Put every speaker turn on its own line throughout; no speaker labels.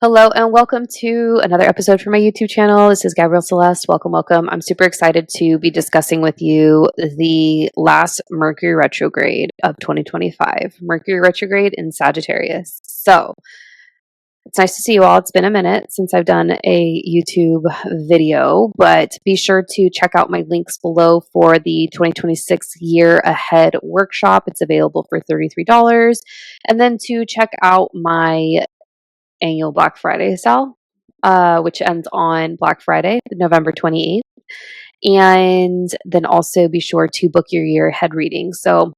Hello and welcome to another episode from my YouTube channel. This is Gabrielle Celeste. Welcome, welcome. I'm super excited to be discussing with you the last Mercury retrograde of 2025. Mercury retrograde in Sagittarius. So it's nice to see you all. It's been a minute since I've done a YouTube video, but be sure to check out my links below for the 2026 Year Ahead workshop. It's available for $33. And then to check out my annual Black Friday sale, which ends on Black Friday, November 28th. And then also be sure to book your year ahead reading. So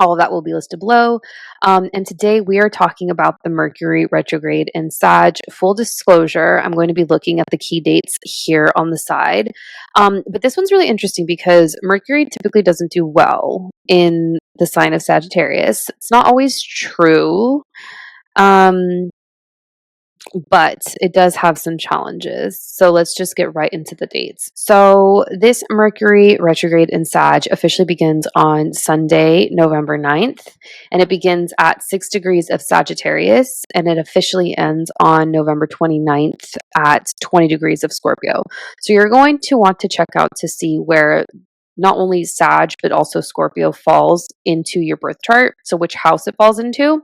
all of that will be listed below. And today we are talking about the Mercury retrograde in Sag. Full disclosure, I'm going to be looking at the key dates here on the side. But this one's really interesting because Mercury typically doesn't do well in the sign of Sagittarius. It's not always true. But it does have some challenges. So let's just get right into the dates. So this Mercury retrograde in Sag officially begins on Sunday, November 9th, and it begins at 6 degrees of Sagittarius, and it officially ends on November 29th at 20 degrees of Scorpio. So you're going to want to check out to see where not only Sag, but also Scorpio falls into your birth chart. So which house it falls into,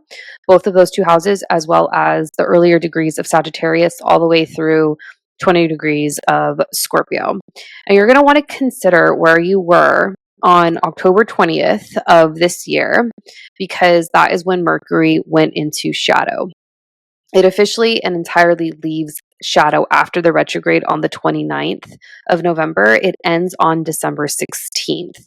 both of those two houses, as well as the earlier degrees of Sagittarius all the way through 20 degrees of Scorpio. And you're going to want to consider where you were on October 20th of this year, because that is when Mercury went into shadow. It officially and entirely leaves shadow after the retrograde on the 29th of November. It ends on December 16th.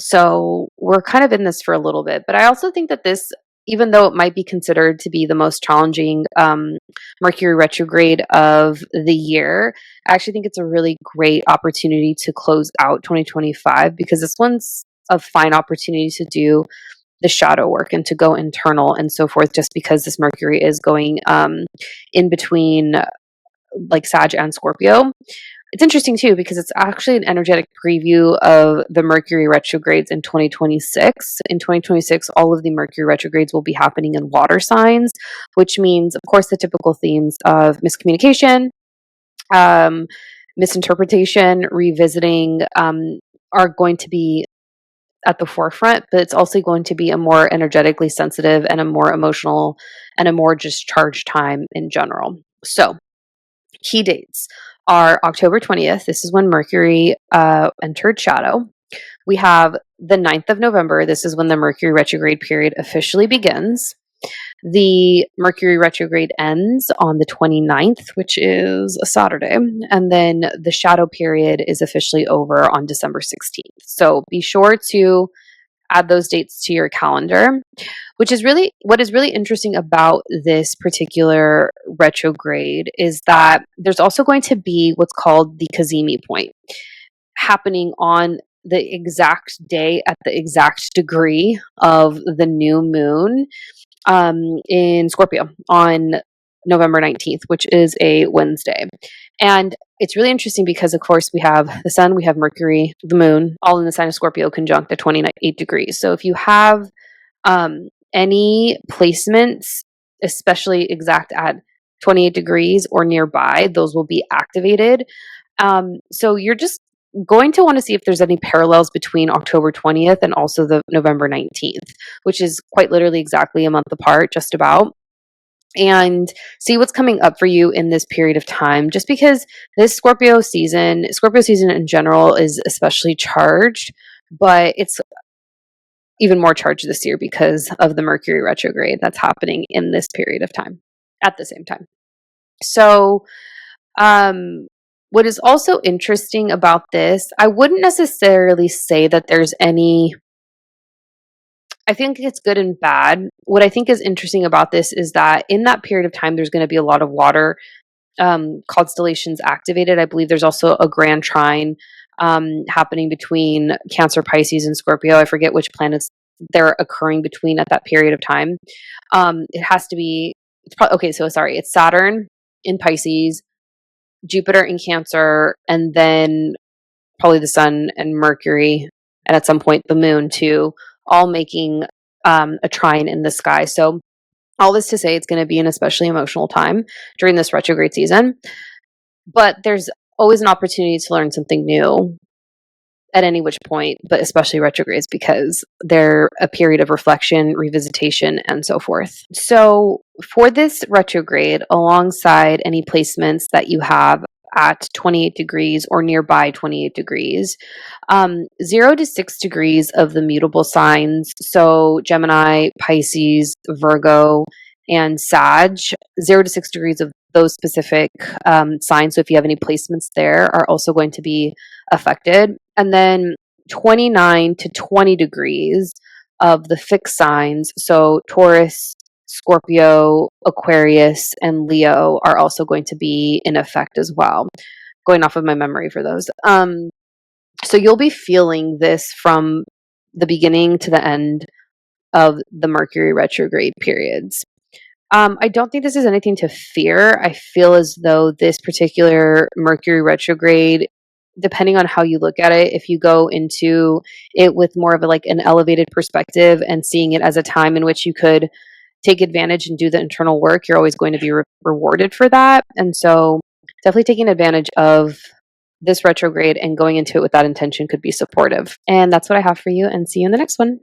So we're kind of in this for a little bit, but I also think that this, even though it might be considered to be the most challenging Mercury retrograde of the year, I actually think it's a really great opportunity to close out 2025, because this one's a fine opportunity to do the shadow work and to go internal and so forth, just because this Mercury is going in between like Sag and Scorpio. It's interesting too, because it's actually an energetic preview of the Mercury retrogrades in 2026. In 2026, all of the Mercury retrogrades will be happening in water signs, which means, of course, the typical themes of miscommunication, misinterpretation, revisiting are going to be at the forefront, but it's also going to be a more energetically sensitive and a more emotional and a more just charged time in general. So key dates are October 20th. This is when Mercury entered shadow. We have the 9th of November. This is when the Mercury retrograde period officially begins. The Mercury retrograde ends on the 29th, which is a Saturday. And then the shadow period is officially over on December 16th. So be sure to add those dates to your calendar, what is really interesting about this particular retrograde is that there's also going to be what's called the Cazimi point happening on the exact day at the exact degree of the new moon in Scorpio on November 19th, which is a Wednesday. And it's really interesting because, of course, we have the sun, we have Mercury, the moon, all in the sign of Scorpio conjunct at 28 degrees. So if you have any placements, especially exact at 28 degrees or nearby, those will be activated. So you're just going to want to see if there's any parallels between October 20th and also the November 19th, which is quite literally exactly a month apart, just about. And see what's coming up for you in this period of time, just because this Scorpio season in general is especially charged, but it's even more charged this year because of the Mercury retrograde that's happening in this period of time at the same time. So, what is also interesting about this, I wouldn't necessarily say that there's any, I think it's good and bad. What I think is interesting about this is that in that period of time, there's going to be a lot of water constellations activated. I believe there's also a grand trine happening between Cancer, Pisces, and Scorpio. I forget which planets they're occurring between at that period of time. It has to be, it's Saturn in Pisces, Jupiter in Cancer, and then probably the sun and Mercury, and at some point the moon too, all making a trine in the sky. So All this to say it's going to be an especially emotional time during this retrograde season, but there's always an opportunity to learn something new at any which point, but especially retrogrades because they're a period of reflection, revisitation, and so forth. So, for this retrograde, alongside any placements that you have at 28 degrees or nearby 28 degrees, 0 to 6 degrees of the mutable signs, so Gemini, Pisces, Virgo, and Sag, 0 to 6 degrees of those specific signs. So, if you have any placements there, are also going to be affected. And then 29 to 20 degrees of the fixed signs. So Taurus, Scorpio, Aquarius, and Leo are also going to be in effect as well. Going off of my memory for those. So you'll be feeling this from the beginning to the end of the Mercury retrograde periods. I don't think this is anything to fear. I feel as though this particular Mercury retrograde, depending on how you look at it, if you go into it with more of a, like an elevated perspective and seeing it as a time in which you could take advantage and do the internal work, you're always going to be rewarded for that. And so, definitely taking advantage of this retrograde and going into it with that intention could be supportive. And that's what I have for you. And see you in the next one.